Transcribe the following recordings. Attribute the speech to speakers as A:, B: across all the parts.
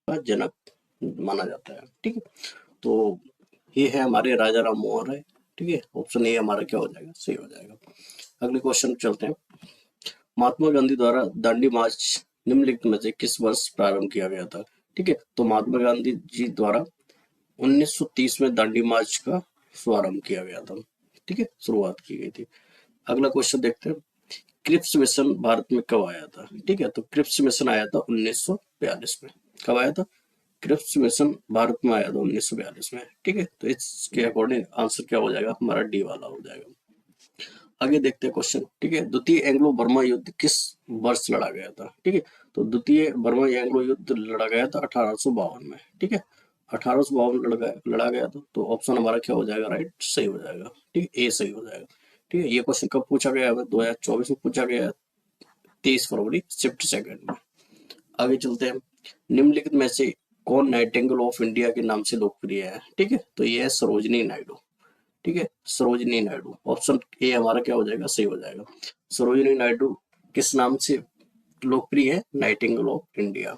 A: का जनक माना जाता है। ठीक है, तो ये है हमारे राजा राम मोहन राय। ठीक है, ऑप्शन ए हमारा क्या हो जाएगा, सही हो जाएगा। अगले क्वेश्चन चलते हैं। महात्मा गांधी द्वारा दांडी मार्च निम्नलिखित में से किस वर्ष प्रारंभ किया गया था? ठीक है, तो महात्मा गांधी जी द्वारा 1930 में दांडी मार्च का शुभारंभ किया गया था। ठीक है, शुरुआत की गई थी। अगला क्वेश्चन देखते हैं, क्रिप्स मिशन भारत में कब आया था? ठीक है, तो क्रिप्स मिशन आया था 1942 में। कब आया था? क्रिप्स मिशन भारत में आया था 1942 में। ठीक है, तो इसके अकॉर्डिंग आंसर क्या हो जाएगा, हमारा डी वाला हो जाएगा। आगे देखते हैं क्वेश्चन। ठीक है, द्वितीय एंग्लो बर्मा युद्ध किस वर्ष लड़ा गया था? ठीक है, तो द्वितीय बर्मा एंग्लो युद्ध लड़ा गया था 1852 में। ठीक है, 1852 लड़ा गया था, तो ऑप्शन हमारा क्या हो जाएगा, राइट, सही हो जाएगा। ठीक है, ए सही हो जाएगा। ठीक है, ये क्वेश्चन कब पूछा गया है? 2024 में पूछा गया है, 23 फरवरी शिफ्ट सेकंड में। आगे चलते हैं, निम्नलिखित में से कौन नाइटिंगेल ऑफ इंडिया के नाम से लोकप्रिय है? ठीक है, तो ये है सरोजनी नायडू। ठीक है, सरोजनी नायडू, ऑप्शन ए हमारा क्या हो जाएगा, सही हो जाएगा। सरोजनी नायडू किस नाम से लोकप्रिय है? Nightingale of India.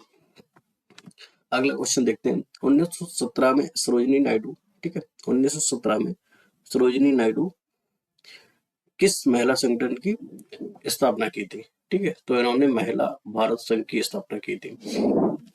A: अगला क्वेश्चन देखते हैं, 1917 में सरोजनी नायडू, ठीक है, 1917 में सरोजनी नायडू किस महिला संगठन की स्थापना की थी? ठीक है, तो इन्होंने महिला भारत संघ की स्थापना की थी।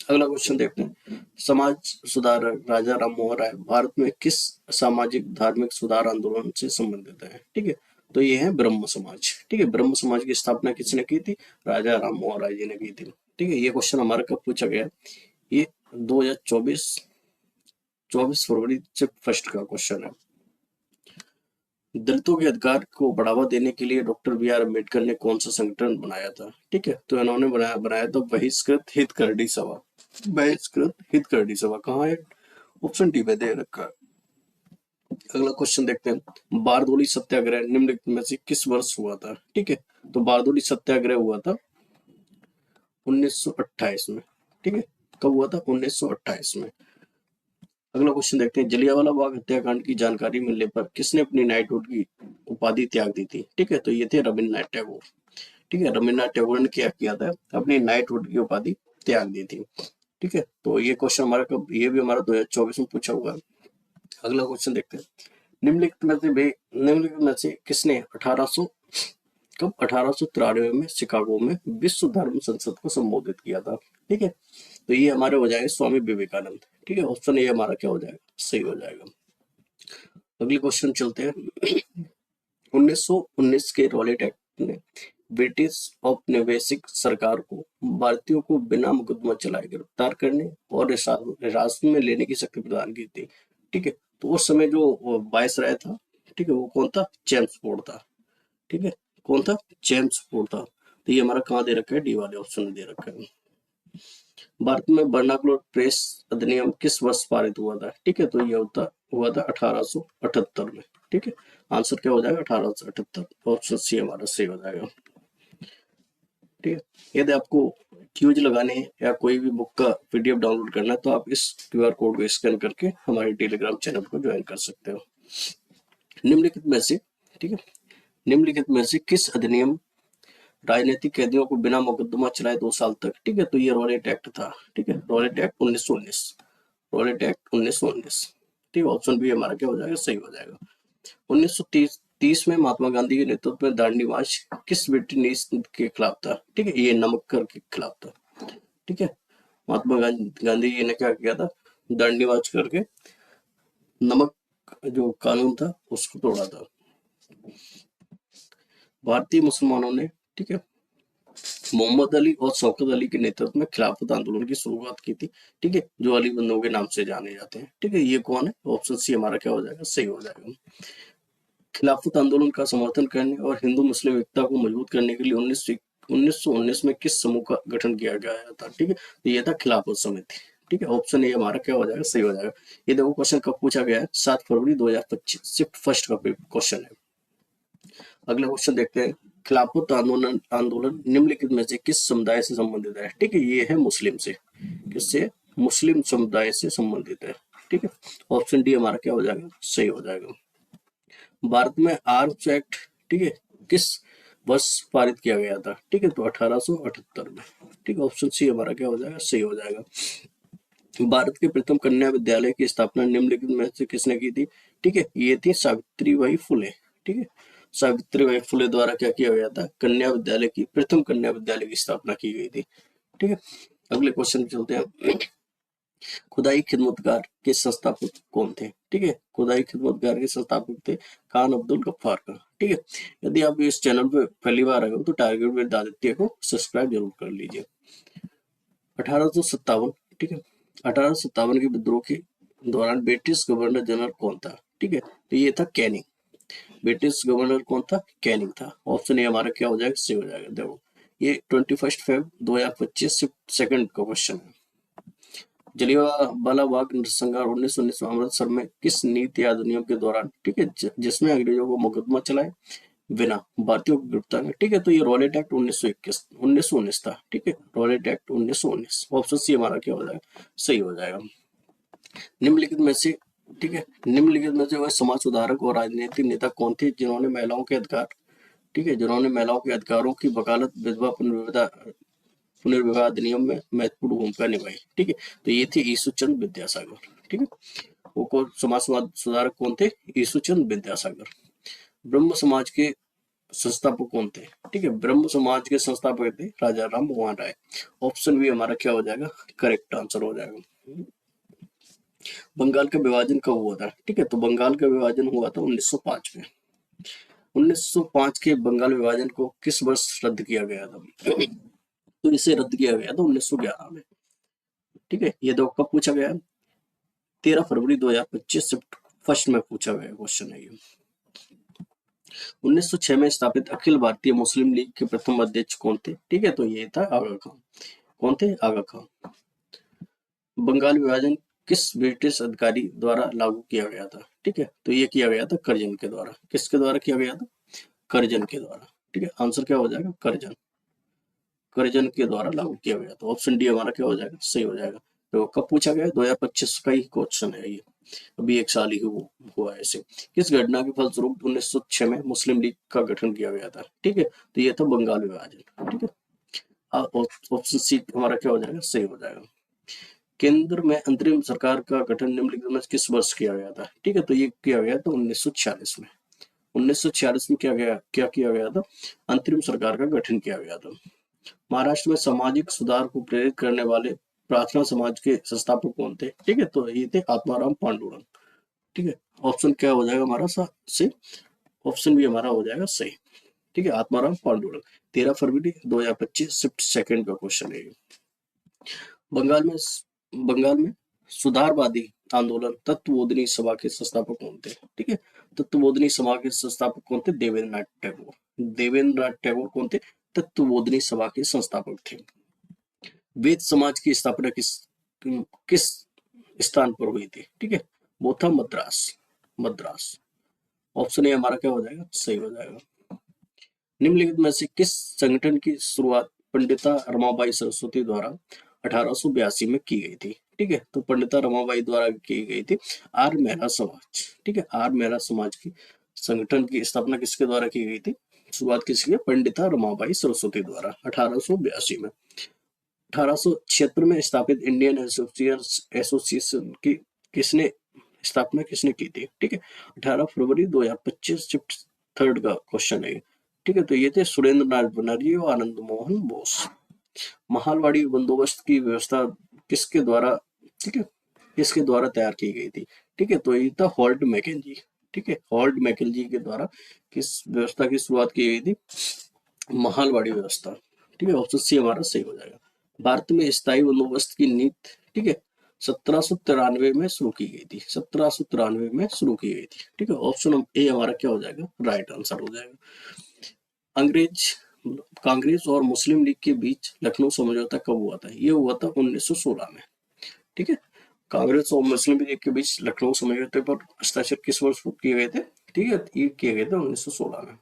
A: अगला क्वेश्चन देखते हैं, समाज सुधारक राजा राम मोहन राय भारत में किस सामाजिक धार्मिक सुधार आंदोलन से संबंधित है? ठीक है, तो ये है ब्रह्म समाज। ठीक है, ब्रह्म समाज की स्थापना किसने की थी? राजा राम मोहन राय जी ने की थी। ठीक है, ये क्वेश्चन हमारा कब पूछा गया? ये 2024 फरवरी से फर्स्ट का क्वेश्चन है। दलितों के अधिकार को बढ़ावा देने के लिए डॉक्टर बी आर अम्बेडकर ने कौन सा संगठन बनाया था? ठीक है, तो इन्होंने बनाया था बहिष्कृत हितकरणी सभा। बहिष्कृत हितकरणी सभा कहाँ है? ऑप्शन डी में दे रखा है। अगला क्वेश्चन देखते हैं, बारदोली सत्याग्रह निम्नलिखित में से किस वर्ष हुआ था? ठीक है, तो बारदोली सत्याग्रह हुआ था 1928 में। ठीक है, कब हुआ था? 1928 में। अगला क्वेश्चन देखते हैं, जलियांवाला बाग हत्याकांड की जानकारी मिलने पर किसने अपनी नाइटहुड की उपाधि त्याग दी थी? ठीक है, तो ये थे रविन्द्रनाथ टैगोर। ठीक है, रविन्द्रनाथ टैगोर ने क्या किया था? अपनी नाइटहुड की उपाधि त्याग दी थी। ठीक है, तो ये क्वेश्चन हमारा कब, ये भी हमारा 2024 में पूछा हुआ है। अगला क्वेश्चन देखते हैं, निम्नलिखित में से किसने 1893 में शिकागो में विश्व धर्म संसद को संबोधित किया था? ठीक है, तो ये हमारे हो जाएगा स्वामी विवेकानंद। ठीक है, ऑप्शन ये हमारा क्या हो जाएगा, सही हो जाएगा। अगले क्वेश्चन चलते हैं, 1919 के रॉलेट एक्ट ने ब्रिटिश औपनिवेशिक सरकार को भारतीयों को बिना मुकदमा चलाए गिरफ्तार करने और हिरासत में लेने की शक्ति प्रदान की थी। ठीक है, तो उस समय जो वायसराय था, ठीक है, वो कौन था? जेम्स फोर्ड था। ठीक है, कौन था? जेम्स फोर्ड था। तो ये हमारा कहाँ दे रखा है? डी वाले ऑप्शन में दे रखा है। भारत में वर्नाकुलर प्रेस अधिनियम किस वर्ष पारित हुआ था? ठीक है, तो ये हुआ था 1878 में। ठीक है, आंसर क्या हो जाएगा? 1878। ऑप्शन सी हमारा सही हो जाएगा। ठीक है, यदि आपको क्यूज लगाने हैं या कोई भी बुक का पीडीएफ डाउनलोड करना है तो आप इस क्यूआर कोड को स्कैन करके हमारे टेलीग्राम चैनल को ज्वाइन कर सकते हो। निम्नलिखित में से, ठीक है, निम्नलिखित में से किस अधिनियम राजनीतिक कैदियों को बिना मुकदमा चलाए 2 साल तक? ठीक है, तो ये रॉलेट एक्ट था। ठीक है, रॉलेट एक्ट 1919, रॉलेट एक्ट 1919। ठीक है, ऑप्शन बी हमारा क्या हो जाएगा, सही हो जाएगा। 1930 में महात्मा गांधी के नेतृत्व में दांडी मार्च किस ब्रिटिश के खिलाफ था? ठीक है, ये नमक कर के खिलाफ था। ठीक है, महात्मा गांधी जी ने क्या किया था? दांडी मार्च करके नमक जो कानून था उसको तोड़ा था। भारतीय मुसलमानों ने, ठीक है, मोहम्मद अली और शौकत अली के नेतृत्व में खिलाफत आंदोलन की शुरुआत की थी। ठीक है, जो अली बंधुओं के नाम से जाने जाते हैं। ठीक है, ये कौन है? ऑप्शन सी हमारा क्या हो जाएगा, सही हो जाएगा। खिलाफत आंदोलन का समर्थन करने और हिंदू मुस्लिम एकता को मजबूत करने के लिए 1919 में किस समूह का गठन किया गया था? ठीक है, तो ये था खिलाफत समिति। ठीक है, ऑप्शन ए हमारा क्या हो जाएगा, सही हो जाएगा। ये देखो क्वेश्चन कब पूछा गया है? 7 फरवरी 2025, शिफ्ट फर्स्ट का क्वेश्चन है। अगला क्वेश्चन देखते हैं, खिलाफत आंदोलन निम्नलिखित में से किस समुदाय से संबंधित है? ठीक है, ये है मुस्लिम से। किससे? मुस्लिम समुदाय से संबंधित है। ठीक है, ऑप्शन डी हमारा क्या हो जाएगा, सही हो जाएगा। भारत में आर्म्स एक्ट, ठीक है, किस वर्ष पारित किया गया था? ठीक है, तो 1878 में। ठीक है, ऑप्शन सी हमारा क्या हो जाएगा, सही हो जाएगा। भारत के प्रथम कन्या विद्यालय की स्थापना निम्नलिखित में से किसने की थी? ठीक है, ये थी सावित्रीबाई फुले। ठीक है, सावित्रीबाई फुले द्वारा क्या किया गया था? कन्या विद्यालय की, प्रथम कन्या विद्यालय की स्थापना की गई थी। ठीक है, अगले क्वेश्चन चलते हैं। खुदाई खिदमतगार के संस्थापक कौन थे? ठीक है, खुदाई खिदमतगार के संस्थापक थे खान अब्दुल गफ्फार खान। ठीक है, यदि आप इस चैनल पे पहली बार आए हो तो टारगेट विद आदित्य को सब्सक्राइब जरूर कर लीजिए। 1857, ठीक है, 1857 के विद्रोह के दौरान ब्रिटिश गवर्नर जनरल कौन था? ठीक है, तो ये था कैनिंग। ब्रिटिश गवर्नर कौन था? कैनिंग था। ऑप्शन ए हमारा क्या हो जाएगा? सी हो जाएगा। देखो, ये 21 फेब 2025 सेकंड का क्वेश्चन है। जलियांवाला बाग नरसंहार 1919 में अमृतसर में किस नीति अधिनियम के दौरान, ठीक है, जिसमें अंग्रेजों को मुकदमा चलाए बिना भारतीयों को गिरफ्तार कर, ठीक है, तो ये रॉलेट एक्ट 1919 था। ठीक है, रॉलेट एक्ट 1919। ऑप्शन सी हमारा क्या हो जाएगा? सही हो जाएगा। निम्नलिखित में से, ठीक है, निम्नलिखित में से वह समाज सुधारक और राजनीतिक नेता कौन थे जिन्होंने महिलाओं के अधिकार, ठीक है, जिन्होंने महिलाओं के अधिकारों की वकालत विधवा पुनर्विवाह अधिनियम में महत्वपूर्ण भूमिका निभाई? ठीक है, तो ये थे ईशुचंद विद्यासागर। ठीक है, वो कौन समाज सुधारक कौन थे? ईशुचंद विद्यासागर। ब्रह्म समाज के संस्थापक कौन थे? ठीक है, ब्रह्म समाज के संस्थापक थे राजा राम मोहन राय। ऑप्शन बी हमारा क्या हो जाएगा? करेक्ट आंसर हो जाएगा। बंगाल का विभाजन कब हुआ था? ठीक है, तो बंगाल का विभाजन हुआ था 1905 में। 1905 के बंगाल विभाजन को किस वर्ष रद्द किया गया था? तो इसे रद्द किया गया था 1911 में। ठीक है, ये तो कब पूछा गया? 13 फरवरी 2025 फर्स्ट में पूछा गया क्वेश्चन है ये। 1906 में स्थापित अखिल भारतीय मुस्लिम लीग के प्रथम अध्यक्ष कौन थे? ठीक है, तो ये था आगा खान। कौन थे? आगा खान। बंगाल विभाजन किस ब्रिटिश अधिकारी द्वारा लागू किया गया था? ठीक है, तो ये किया गया था कर्जन के द्वारा। किसके द्वारा किया गया था? कर्जन के द्वारा। ठीक है, आंसर क्या हो जाएगा? कर्जन। कर्जन के द्वारा लागू किया गया था। ऑप्शन डी हमारा क्या हो जाएगा? सही हो जाएगा। तो कब पूछा गया? 2025 का ही क्वेश्चन है ये, अभी एक साल ही हुआ है इसे। किस घटना के फलस्वरूप 1906 में मुस्लिम लीग का गठन किया गया था? ठीक है, तो ये था बंगाल विभाजन। ठीक है, ऑप्शन सी हमारा क्या हो जाएगा? सही हो जाएगा। केंद्र में अंतरिम सरकार का गठन निम्नलिखित में किस वर्ष किया गया था? ठीक है, तो ये किया गया था 1946 में। 1946 में क्या किया गया था? अंतरिम सरकार का गठन किया गया था। महाराष्ट्र में सामाजिक सुधार को प्रेरित करने वाले प्रार्थना समाज के संस्थापक कौन थे? ठीक है, तो ये थे आत्माराम पांडुरंग। ठीक है, ऑप्शन क्या हो जाएगा हमारा? सही। ऑप्शन भी हमारा हो जाएगा सही। ठीक है, आत्माराम पांडुरंग। 13 फरवरी 2025 शिफ्ट सेकंड का क्वेश्चन है। बंगाल में सुधारवादी आंदोलन तत्वबोधिनी सभा के संस्थापक कौन थे? ठीक है, तत्वबोधिनी सभा के संस्थापक कौन थे? देवेंद्र नाथ टैगोर। देवेंद्र नाथ टैगोर कौन थे? तत्वबोधिनी सभा के संस्थापक थे। वेद समाज की स्थापना किस स्थान पर हुई थी? ठीक है, वो था मद्रास। ऑप्शन ए हमारा क्या हो जाएगा? सही हो जाएगा। निम्नलिखित में से किस संगठन की शुरुआत पंडिता रमाबाई सरस्वती द्वारा 1882 में की गई थी? ठीक है, तो पंडिता रमाबाई द्वारा की गई थी आर्य महिला समाज। ठीक है, आर्य महिला समाज की संगठन की स्थापना किसके द्वारा की गई थी? शुरुआत किसकी? पंडिता रमाबाई सरस्वती द्वारा 1882 में। 1876 में स्थापित इंडियन एसोसिएशन की किसने स्थापना की थी? ठीक है, 18 फरवरी 2025 शिफ्ट थर्ड का क्वेश्चन है। ठीक है, तो ये थे सुरेंद्र नाथ बनर्जी और आनंद मोहन बोस। महालवाड़ी बंदोबस्त की व्यवस्था किसके द्वारा, ठीक है, किसके द्वारा तैयार की गई थी? ठीक है, तो ये था हॉल्ट मैकेंजी। ठीक है, हॉल्ट मैकेंजी के द्वारा किस व्यवस्था की शुरुआत की गई थी? महालवाड़ी व्यवस्था। ठीक है, ऑप्शन सी हमारा सही हो जाएगा। भारत में स्थायी बंदोबस्त की नीति, ठीक है, 1793 में शुरू की गई थी। 1793 में शुरू की गई थी। ठीक है, ऑप्शन ए हमारा क्या हो जाएगा? राइट आंसर हो जाएगा। अंग्रेज कांग्रेस और मुस्लिम लीग के बीच लखनऊ समझौता कब हुआ था? ये हुआ था 1916 में। ठीक है, कांग्रेस और मुस्लिम लीग के बीच लखनऊ समझौते पर हस्ताक्षर किस वर्ष किए गए थे? ठीक है, ये किए गए थे 1916 में।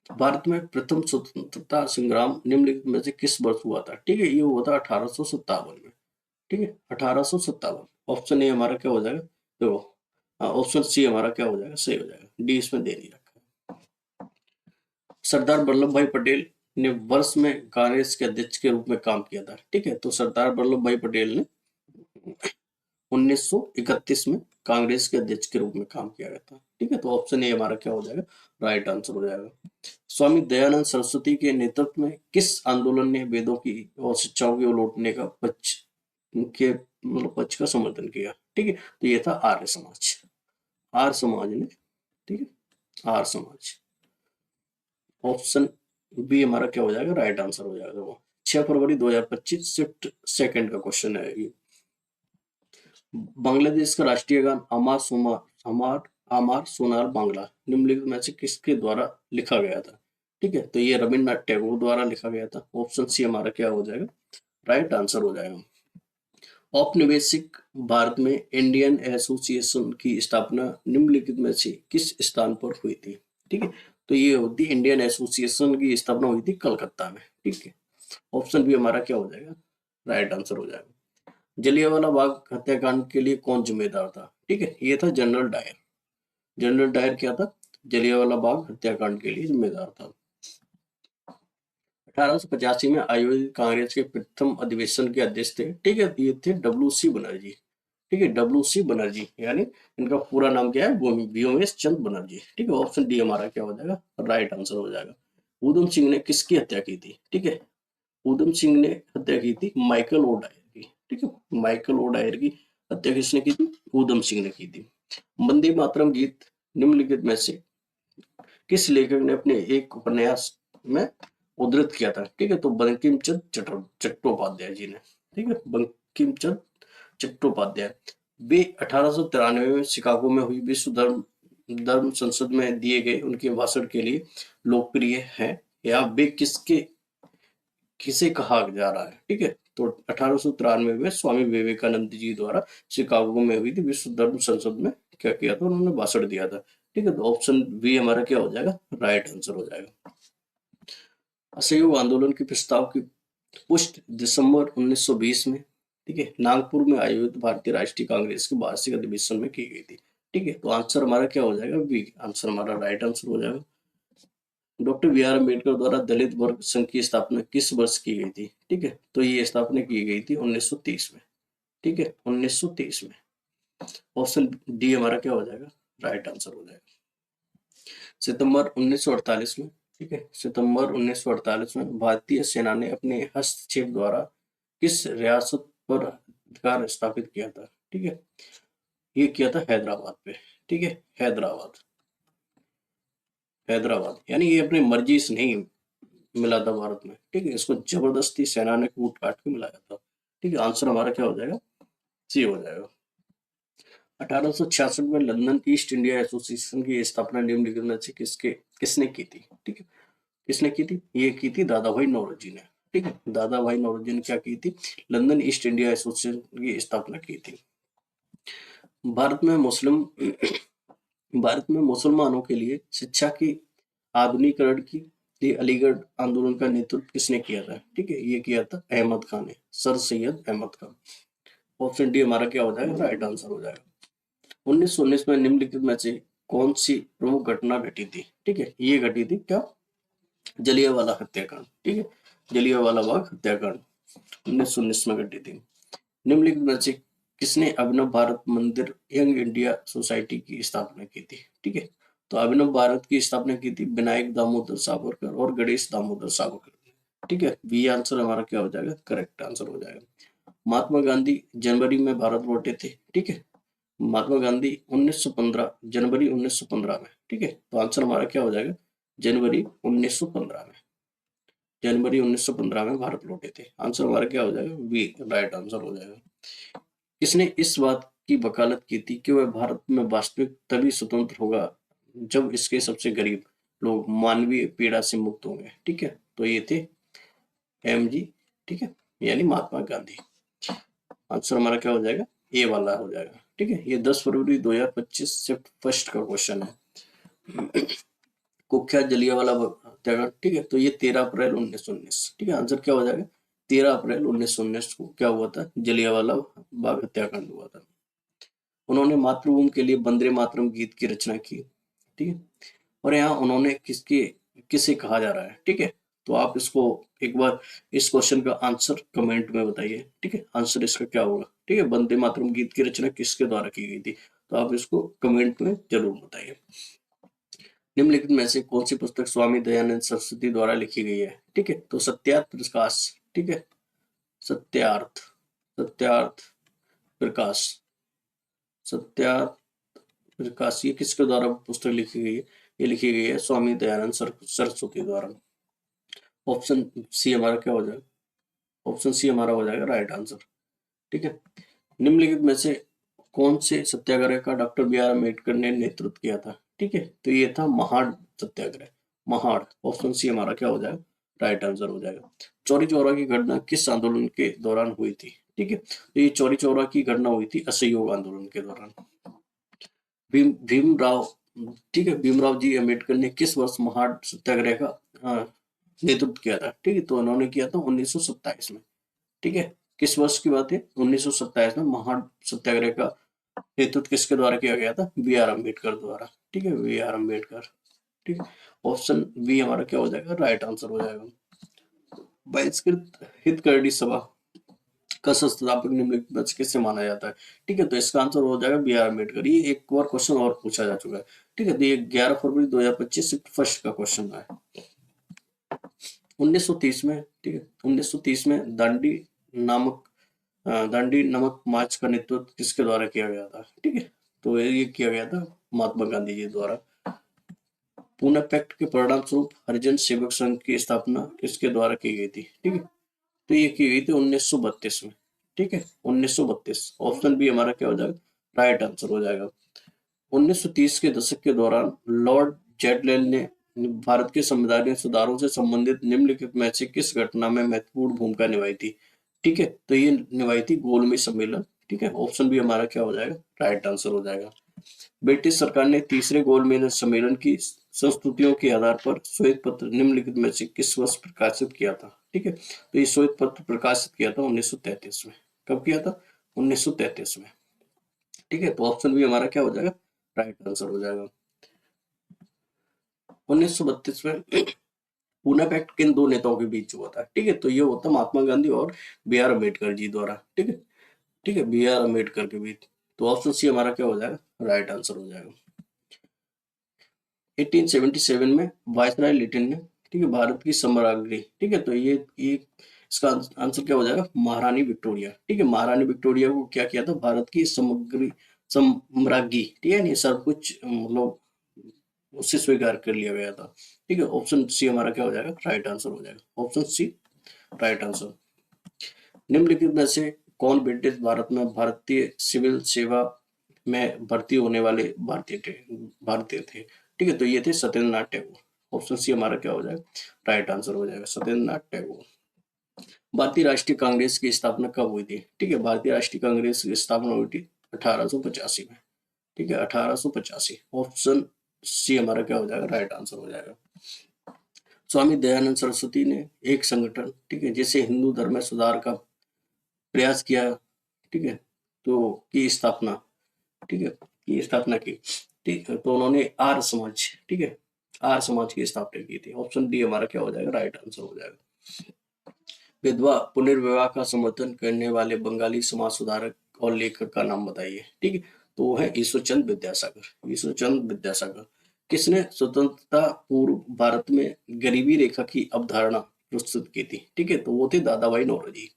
A: भारत में प्रथम स्वतंत्रता संग्राम निम्नलिखित में से किस वर्ष हुआ था? ठीक है, ये हुआ था 1857 में। ठीक है, 1857। ऑप्शन ए हमारा क्या हो जाएगा? देखो, ऑप्शन सी हमारा क्या हो जाएगा? सही हो जाएगा। डी इसमें दे नहीं रखा। सरदार वल्लभ भाई पटेल ने वर्ष में कांग्रेस के अध्यक्ष के रूप में काम किया था? ठीक है, तो सरदार वल्लभ भाई पटेल ने 1931 में कांग्रेस के अध्यक्ष के रूप में काम किया गया था। ठीक है, तो ऑप्शन ए हमारा क्या हो जाएगा, राइट आंसर हो जाएगा। स्वामी दयानंद सरस्वती के नेतृत्व में किस आंदोलन ने वेदों की और शिक्षाओं के लौटने का पक्ष का समर्थन किया? ठीक है, तो ये था आर्य समाज, आर्य समाज ने। ठीक है, आर्य समाज। ऑप्शन बी हमारा क्या हो जाएगा, राइट आंसर हो जाएगा वो। 6 फरवरी 2025 शिफ्ट सेकंड का क्वेश्चन है ये। बांग्लादेश का राष्ट्रीय गान अमार सोनार बांग्ला निम्नलिखित में से किसके द्वारा लिखा गया था? ठीक है, तो ये रविन्द्रनाथ टैगोर द्वारा लिखा गया था। ऑप्शन सी हमारा क्या हो जाएगा, राइट आंसर हो जाएगा। औपनिवेशिक भारत में इंडियन एसोसिएशन की स्थापना निम्नलिखित में से किस स्थान पर हुई थी? ठीक है, तो ये होती इंडियन एसोसिएशन की स्थापना हुई थी कलकत्ता में। ठीक है, ऑप्शन बी हमारा क्या हो जाएगा, राइट आंसर हो जाएगा। जलियांवाला बाग हत्याकांड के लिए कौन जिम्मेदार था? ठीक है, ये था जनरल डायर। जनरल डायर क्या था, जलियांवाला बाग हत्याकांड के लिए जिम्मेदार था। 1885 में आयोजित कांग्रेस के प्रथम अधिवेशन के अध्यक्ष थे। ठीक है, ये थे WC बनर्जी। ठीक है, WC बनर्जी, यानी इनका पूरा नाम क्या है, व्योमेश चंद बनर्जी। ठीक है, ऑप्शन डी हमारा क्या हो जाएगा, राइट आंसर हो जाएगा। ऊधम सिंह ने किसकी हत्या की थी? ठीक है, ऊधम सिंह ने हत्या की थी माइकल ओ डायर की। ठीक है, माइकल ओ डायर की हत्या किसने की थी, ऊधम सिंह ने की थी। वंदे मातरम गीत निम्नलिखित में से किस लेखक ने अपने एक उपन्यास में उद्धृत किया था? ठीक है, तो बंकिम चंद्र चट्टोपाध्याय जी ने। ठीक है, बंकिम चंद्र चट्टोपाध्याय। वे 1893 में शिकागो में हुई विश्व धर्म संसद में दिए गए उनके भाषण के लिए लोकप्रिय है, या वे किसे कहा जा रहा है? ठीक है, तो 1893 में स्वामी विवेकानंद जी द्वारा शिकागो में हुई थी विश्व धर्म संसद में क्या किया था, उन्होंने भाषण दिया था। ठीक है, तो ऑप्शन बी हमारा क्या हो जाएगा, राइट आंसर हो जाएगा। असहयोग आंदोलन के प्रस्ताव की पुष्टि दिसंबर 1920 में, ठीक है, नागपुर में आयोजित भारतीय राष्ट्रीय कांग्रेस के वार्षिक अधिवेशन में की गई थी। ठीक है, तो आंसर हमारा क्या हो जाएगा, बी आंसर हमारा राइट आंसर हो जाएगा। Doctor B.R. अम्बेडकर द्वारा दलित वर्ग संघ की स्थापना किस वर्ष की गई थी? ठीक है, तो ये स्थापना की गई थी 1930 में। ठीक है, 1930 में। ऑप्शन डी हमारा क्या हो जाएगा, राइट आंसर हो जाएगा। सितंबर 1948 में, ठीक है, सितंबर 1948 में भारतीय सेना ने अपने हस्तक्षेप द्वारा किस रियासत पर अधिकार स्थापित किया था? ठीक है, ये किया था हैदराबाद पे। ठीक है, हैदराबाद, हैदराबाद, यानी ये अपनी मर्जी से नहीं मिला था भारत में। ठीक है, इसको जबरदस्ती सेना ने कूट काट के मिलाया था। ठीक है, आंसर हमारा क्या हो जाएगा, सी हो जाएगा। 1866 में लंदन ईस्ट इंडिया एसोसिएशन की स्थापना निम्नलिखित में से किसने की थी? ठीक है, किसने की थी, ये की थी दादा भाई नौरोजी ने। ठीक है, दादा भाई नौरोजी ने क्या की थी, लंदन ईस्ट इंडिया एसोसिएशन की स्थापना की थी। भारत में मुसलमानों के लिए शिक्षा की आधुनिकीकरण की लिए अलीगढ़ आंदोलन का नेतृत्व किसने किया था? ठीक है, ये किया था अहमद खान ने, sir Syed Ahmad Khan. Option D हमारा क्या हो जाएगा, राइट आंसर हो जाएगा। 1919 में निम्नलिखित में से कौन सी प्रमुख घटना घटी थी? ठीक है, ये घटी थी क्या, जलियांवाला हत्याकांड। ठीक है, जलियांवाला बाग हत्याकांड 1919 में घटी थी। निम्नलिखित में से किसने अभिनव भारत मंदिर यंग इंडिया सोसाइटी की स्थापना की थी? ठीक है, तो अभिनव भारत की स्थापना की थी विनायक दामोदर सावरकर और गणेश दामोदर सावरकर ने। ठीक है, बी आंसर हमारा क्या हो जाएगा, करेक्ट आंसर हो जाएगा। महात्मा गांधी जनवरी में भारत लौटे थे। ठीक है, महात्मा गांधी 1915 जनवरी 1915 में। ठीक है, तो आंसर हमारा क्या हो जाएगा, जनवरी 1915 में। जनवरी 1915 में भारत लौटे थे। आंसर हमारा क्या हो जाएगा, बी राइट आंसर हो जाएगा। किसने इस बात की वकालत की थी कि वह भारत में वास्तविक तभी स्वतंत्र होगा जब इसके सबसे गरीब लोग मानवीय पीड़ा से मुक्त होंगे? ठीक है, तो ये थे MG। ठीक है, यानी महात्मा गांधी। आंसर हमारा क्या हो जाएगा, ए वाला हो जाएगा। ठीक है, ये 10 फरवरी 2025 से फर्स्ट का क्वेश्चन है। कुख्यात जलियांवाला बाग हत्याकांड। ठीक है, तो ये 13 अप्रैल 1919। ठीक है, आंसर क्या हो जाएगा, 13 अप्रैल 1919 को क्या हुआ था, जलियांवाला बाग हत्याकांड हुआ था। उन्होंने मातृभूमि के लिए वंदे मातरम गीत की रचना की। ठीक है, और यहाँ उन्होंने किसे कहा जा रहा है? ठीक है, तो आप इसको एक बार इस क्वेश्चन का आंसर कमेंट में बताइए, ठीक है, आंसर इसका क्या होगा, ठीक है। वंदे मातरम गीत की रचना किसके द्वारा की गई थी, तो आप इसको कमेंट में जरूर बताइए। निम्नलिखित में से कौन सी पुस्तक स्वामी दयानंद सरस्वती द्वारा लिखी गई है, ठीक है, तो सत्यार्थ प्रकाश, ठीक है, सत्यार्थ, सत्यार्थ प्रकाश, सत्यार्थ प्रकाश, ये किसके द्वारा पुस्तक लिखी गई है, ये लिखी गई है स्वामी दयानंद सरस्वती द्वारा। ऑप्शन सी हमारा क्या हो जाएगा, ऑप्शन सी हमारा हो जाएगा राइट आंसर, ठीक है। निम्नलिखित में से कौन से सत्याग्रह का डॉक्टर बी आर अम्बेडकर ने नेतृत्व किया था, ठीक है, तो ये था महाड़ सत्याग्रह, महाड़, ऑप्शन सी हमारा क्या हो जाएगा, राइट आंसर हो जाएगा। चौरी चौरा की घटना किस आंदोलन के दौरान हुई थी, ठीक है, तो ये चौरी चौरा की घटना हुई थी असहयोग आंदोलन के दौरान। भीमराव, ठीक है, भीमराव जी अम्बेडकर ने किस वर्ष महाड़ सत्याग्रह का नेतृत्व किया था, ठीक है, तो उन्होंने किया था 1927 में, ठीक है। किस वर्ष की बात है, 1927 में महाड़ सत्याग्रह का नेतृत्व किसके द्वारा किया गया था, बी आर अम्बेडकर द्वारा, ठीक है, बी आर अम्बेडकर, ठीक है। ऑप्शन बी हमारा क्या हो जाएगा, राइट आंसर हो जाएगा। बहिष्कृत हितकर्णी सभा का संस्थापक निम्नलिखित में से किससे माना जाता है, ठीक है, तो इसका आंसर हो जाएगा बी आर अम्बेडकर। ये एक बार क्वेश्चन और पूछा जा चुका है, ठीक है, तो ये 11 फरवरी 2025 शिफ्ट फर्स्ट का क्वेश्चन है। 1930 में, ठीक है, 1930 में दांडी नमक मार्च का नेतृत्व किसके द्वारा किया गया था, ठीक है, तो ये किया गया था महात्मा गांधी जी द्वारा। पुणे पैक्ट के परिणाम स्वरूप हरिजन सेवक संघ की स्थापना किसके द्वारा की गई थी, ठीक है, तो ये की गई थी 1932 में, ठीक है, 1932, ऑप्शन बी हमारा क्या हो जाएगा, राइट आंसर हो जाएगा। 1930 के दशक के दौरान लॉर्ड जेडलेन ने भारत के संवैधानिक सुधारों से संबंधित निम्नलिखित में से किस घटना में महत्वपूर्ण भूमिका निभाई थी, ठीक है, तो ये निभाई थी गोलमेज सम्मेलन, ठीक है, ऑप्शन बी हमारा क्या हो जाएगा, राइट आंसर हो जाएगा। ब्रिटिश सरकार ने तीसरे गोलमेज सम्मेलन की संस्तुतियों के आधार पर श्वेत पत्र निम्नलिखित में से किस वर्ष प्रकाशित किया था, ठीक है, तो ये श्वेत पत्र प्रकाशित किया था 1933 में। कब किया था, 1933 में, ठीक है, तो ऑप्शन बी हमारा क्या हो जाएगा, राइट आंसर हो जाएगा। 1932 में पुणे पैक्ट किन दो नेताओं के बीच हुआ था, ठीक है, तो ये होता महात्मा गांधी और बी आर अम्बेडकर जी द्वारा, ठीक है, ठीक है, बी आर अम्बेडकर के बीच, तो ऑप्शन सी हमारा क्या हो जाएगा, राइट आंसर हो जाएगा। 1877 में वायसराय लिटिल ने, ठीक है, भारत की सम्राज्ञी, ठीक है, तो ये इसका आंसर क्या हो जाएगा, महारानी विक्टोरिया, ठीक है, महारानी विक्टोरिया को क्या किया था, भारत की सम्राज्ञी, ठीक है, नहीं सब कुछ मतलब उससे स्वीकार कर लिया गया था, ठीक है, ऑप्शन सी हमारा क्या हो जाएगा, राइट आंसर हो जाएगा, ऑप्शन सी राइट आंसर। निम्नलिखित में से कौन ब्रिटिश भारत में भारतीय सिविल सेवा में भर्ती होने वाले भारतीय थे, ठीक है, तो ये थे सत्येंद्रनाथ टैगोर, ऑप्शन सी हमारा क्या हो जाएगा, राइट आंसर हो जाएगा, सत्येंद्रनाथ टैगोर। भारतीय राष्ट्रीय कांग्रेस की स्थापना कब हुई थी, ठीक है, भारतीय राष्ट्रीय कांग्रेस की स्थापना हुई थी 1885 में, ठीक है, 1885, ऑप्शन सी हमारा क्या हो जाएगा, राइट आंसर हो जाएगा। स्वामी दयानंद सरस्वती ने एक संगठन, ठीक है, जिसे हिंदू धर्म में सुधार का प्रयास किया, ठीक है, तो की स्थापना, ठीक है, की स्थापना की, ठीक है, तो उन्होंने आर्य समाज, ठीक है, आर्य समाज की स्थापना की थी, ऑप्शन डी हमारा क्या हो जाएगा, राइट आंसर हो जाएगा। विधवा पुनर्विवाह का समर्थन करने वाले बंगाली समाज सुधारक और लेखक का नाम बताइए, ठीक है, तो वो है ईश्वरचंद विद्यासागर, ईश्वरचंद विद्यासागर। किसने स्वतंत्रता पूर्व भारत में गरीबी रेखा की अवधारणा प्रस्तुत की थी, ठीक है, तो वो थे दादा भाई नौरोजी,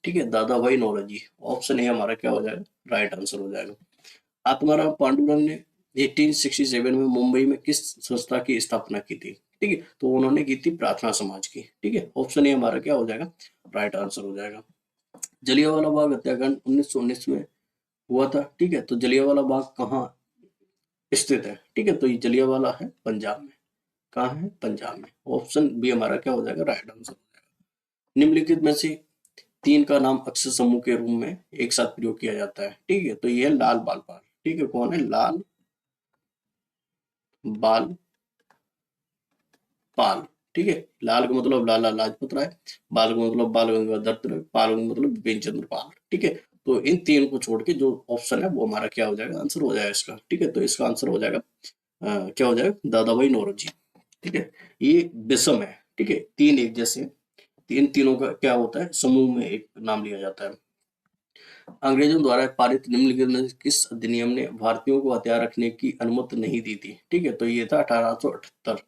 A: ठीक है, दादा भाई नौरोजी, ऑप्शन ए हमारा क्या हो जाएगा, राइट आंसर हो जाएगा। आत्माराम पांडुरंग ने 1867 में मुंबई में किस संस्था की स्थापना की थी, ठीक है, तो उन्होंने की थी प्रार्थना समाज की, ठीक है, ऑप्शन ए हमारा क्या हो जाएगा, राइट आंसर हो जाएगा। जलियांवाला बाग हत्याकांड 1919 में हुआ था, ठीक है, तो जलियांवाला बाग कहाँ स्थित है, ठीक है, तो ये जलियांवाला है पंजाब में, कहाँ है, पंजाब में, ऑप्शन बी हमारा क्या हो जाएगा, राइट आंसर हो जाएगा। निम्नलिखित में से तीन का नाम अक्षर समूह के रूप में एक साथ प्रयोग किया जाता है, ठीक है, तो ये है लाल बाल पाल, ठीक है, कौन है, लाल बाल पाल, ठीक है, लाल का मतलब लाला लाजपत राय, बाल का मतलब बाल गंगाधर तिलक, पाल का मतलब बिपिन चंद्र पाल, ठीक है, तो इन तीन को छोड़ के जो ऑप्शन है वो हमारा क्या हो जाएगा, आंसर हो जाएगा इसका, ठीक है, तो इसका आंसर हो जाएगा क्या हो जाएगा, दादा भाई नौरोजी, ठीक है, ये विषम है, ठीक है, तीन एक जैसे, तीनों का क्या होता है, समूह में एक नाम लिया जाता है। अंग्रेजों द्वारा पारित निम्नलिखित में से किस अधिनियम ने भारतीयों को हथियार रखने की अनुमति नहीं दी थी? ठीक है, तो ये था 1878।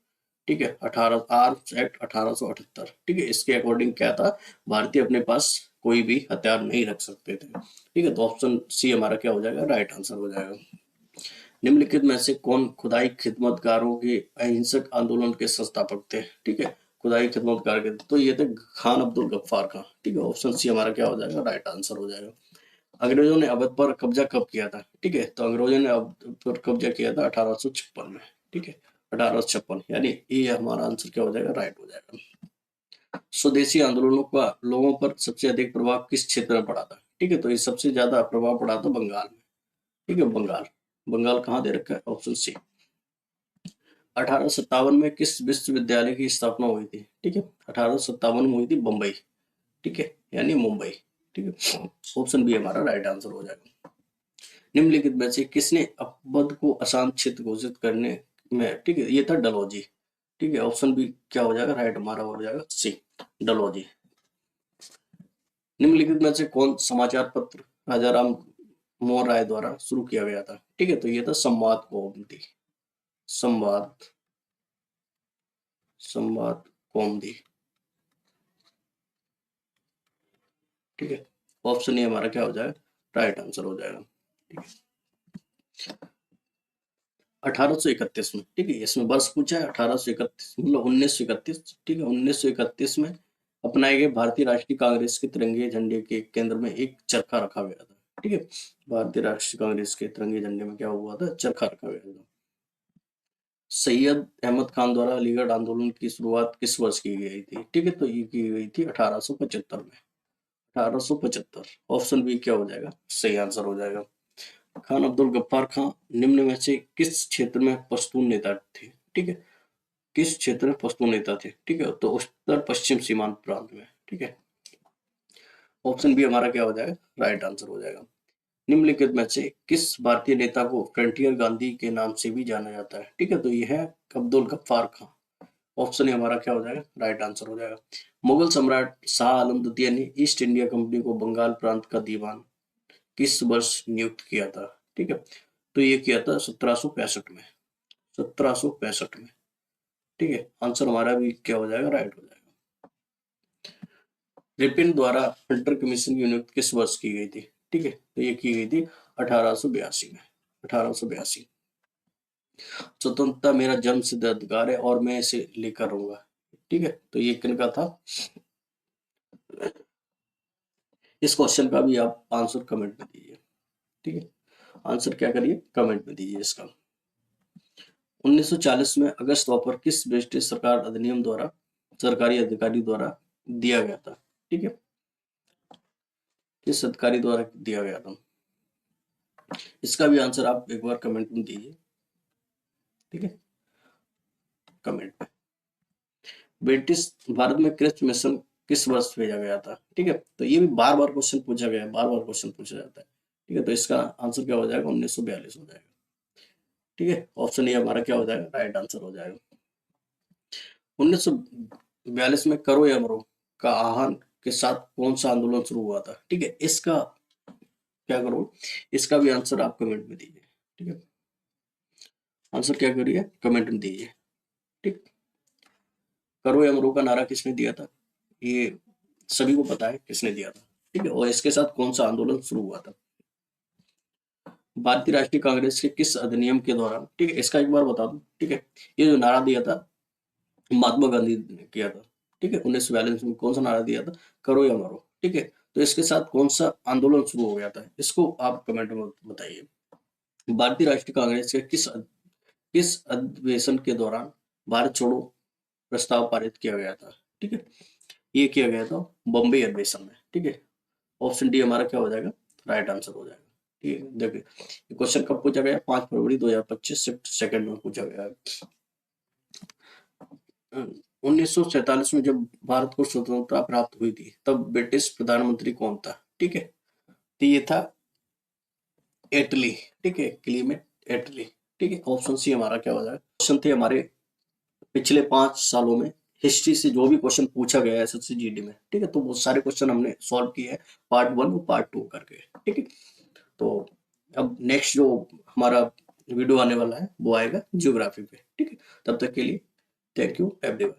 A: ठीक है, 18 आर्म्स एक्ट 1878। ठीक है, इसके अकॉर्डिंग क्या था, भारतीय अपने पास कोई भी हथियार नहीं रख सकते थे। ठीक है, तो ऑप्शन सी हमारा क्या हो जाएगा, राइट आंसर हो जाएगा। निम्नलिखित में से कौन खुदाई खिदमतगारों के अहिंसक आंदोलन के संस्थापक थे? ठीक है, खुदाई खिदमतगार के, तो ये थे खान अब्दुल गफ्फार खान। ठीक है, ऑप्शन सी हमारा क्या हो जाएगा, राइट आंसर हो जाएगा। अंग्रेजों ने अवध पर कब्जा कब किया था? ठीक है, तो अंग्रेजों ने अवध पर कब्जा किया था 1856 में। ठीक है, 1856, यानी ये हमारा आंसर क्या हो जाएगा, राइट हो जाएगा। स्वदेशी आंदोलनों का लोगों पर सबसे अधिक प्रभाव किस क्षेत्र में पड़ा था? ठीक है, तो ये सबसे ज्यादा प्रभाव पड़ा था बंगाल में। ठीक है, बंगाल, बंगाल कहाँ दे रखा है, ऑप्शन सी। 1857 में किस विश्वविद्यालय की स्थापना हुई थी? ठीक है, 1857 में हुई थी बम्बई। ठीक है, यानी मुंबई। ठीक है, ऑप्शन बी हमारा राइट आंसर हो जाएगा। निम्नलिखित में से किसने अवध को अशांत क्षेत्र घोषित करने में, ठीक है, ये था डलहौजी। ठीक है, ऑप्शन बी क्या हो जाएगा, राइट हमारा हो जाएगा सी, डलहौजी। निम्नलिखित में से कौन समाचार पत्र राजाराम मोहन राय द्वारा शुरू किया गया था? ठीक है, तो ये था संवाद कौमुदी। संवाद, संवाद कौमुदी। ठीक है, ऑप्शन ए हमारा क्या हो जाएगा, राइट आंसर हो जाएगा। ठीक है, 1831 में, ठीक है, इसमें वर्ष पूछा है 1831, मतलब 1931। ठीक है, 1931 में अपनाए गए भारतीय राष्ट्रीय कांग्रेस के तिरंगे झंडे के केंद्र में एक चरखा रखा गया था। ठीक है, भारतीय राष्ट्रीय कांग्रेस के तिरंगे झंडे में क्या हुआ था, चरखा रखा गया था। सैयद अहमद खान द्वारा अलीगढ़ आंदोलन की शुरुआत किस वर्ष की गई थी? ठीक है, तो ये की गई थी 1875 में। 1875, ऑप्शन बी क्या हो जाएगा, सही आंसर हो जाएगा। खान अब्दुल गफ्फार खान निम्न में से किस क्षेत्र में पश्तून नेता थे? ठीक है, किस क्षेत्र में पश्तून नेता थे? ठीक है, तो उत्तर पश्चिम सीमांत प्रांत में। ठीक है, ऑप्शन बी हमारा क्या हो जाएगा, राइट आंसर हो जाएगा। निम्नलिखित में से किस भारतीय नेता को फ्रंटियर गांधी के नाम से भी जाना जाता है? ठीक है, तो यह है अब्दुल गफ्फार खान। ऑप्शन ए हमारा क्या हो जाएगा, राइट आंसर हो जाएगा। मुगल सम्राट शाह आलम द्वितीय ने ईस्ट इंडिया कंपनी को बंगाल प्रांत का दीवान किस वर्ष नियुक्त किया था? ठीक है, तो ये किया था 1765 में। 1765 में। ठीक है, आंसर हमारा भी क्या हो जाएगा, राइट हो जाएगा। रिपिन द्वारा हंटर कमीशन की नियुक्ति किस वर्ष की गई थी? ठीक है, तो ये की गई थी 1882 में। 1882। स्वतंत्रता मेरा जन्म सिद्ध अधिकार है और मैं इसे लेकर रहूंगा। ठीक है, तो ये किन का था? इस क्वेश्चन का भी आप आंसर कमेंट में दीजिए। ठीक है, आंसर क्या करिए, कमेंट में दीजिए इसका। 1940 में अगस्त पर किस ब्रिटिश सरकार अधिनियम द्वारा सरकारी अधिकारी द्वारा दिया गया था? ठीक है, किस अधिकारी द्वारा दिया गया था? इसका भी आंसर आप एक बार कमेंट में दीजिए। ठीक है, कमेंट में। ब्रिटिश भारत में क्रिप्स मिशन किस वर्ष भेजा गया था? ठीक है, तो ये भी बार बार क्वेश्चन पूछा गया है, बार बार क्वेश्चन पूछा जाता है। ठीक है, तो इसका आंसर क्या हो जाएगा, 1942 हो जाएगा। ठीक है, ऑप्शन ए हमारा क्या हो जाएगा, राइट आंसर हो जाएगा। 1942 में करो या मरो का आह्वान के साथ कौन सा आंदोलन शुरू हुआ था? ठीक है, इसका क्या करो, इसका भी आंसर आप कमेंट में दीजिए। ठीक है, आंसर क्या करिए, कमेंट में दीजिए। ठीक, करो या मरो का नारा किसने दिया था? ये सभी को पता है किसने दिया था। ठीक है, और इसके साथ कौन सा आंदोलन शुरू हुआ था? भारतीय राष्ट्रीय कांग्रेस के किस अधिनियम के दौरान, ठीक है, इसका एक बार बता दूं। ठीक है, ये जो नारा दिया था महात्मा गांधी ने किया था। ठीक है, 1942 में कौन सा नारा दिया था, करो या मरो। ठीक है, तो इसके साथ कौन सा आंदोलन शुरू हो गया था, इसको आप कमेंट में बताइए। भारतीय राष्ट्रीय कांग्रेस के किस अधिवेशन के दौरान भारत छोड़ो प्रस्ताव पारित किया गया था? ठीक है, ये किया गया था बॉम्बे अधिवेशन में। ठीक है, ऑप्शन डी हमारा क्या हो जाएगा, राइट आंसर हो जाएगा। ठीक है, देखिए क्वेश्चन कब पूछा गया, 5 फरवरी 2025 शिफ्ट सेकंड में पूछा गया है। 1947 में जब भारत को स्वतंत्रता प्राप्त हुई थी तब ब्रिटिश प्रधानमंत्री कौन था? ठीक है, तो ये था एटली। ठीक है, क्लीमेट एटली। ठीक है, ऑप्शन सी हमारा क्या हो जाएगा। क्वेश्चन थे हमारे पिछले 5 सालों में हिस्ट्री से जो भी क्वेश्चन पूछा गया है एसएससी जीडी में, ठीक है, तो वो सारे क्वेश्चन हमने सॉल्व किए हैं पार्ट 1 और पार्ट 2 करके, ठीक है। तो अब नेक्स्ट जो हमारा वीडियो आने वाला है वो आएगा ज्योग्राफी पे, ठीक है। तब तक के लिए थैंक यू एवरीवन।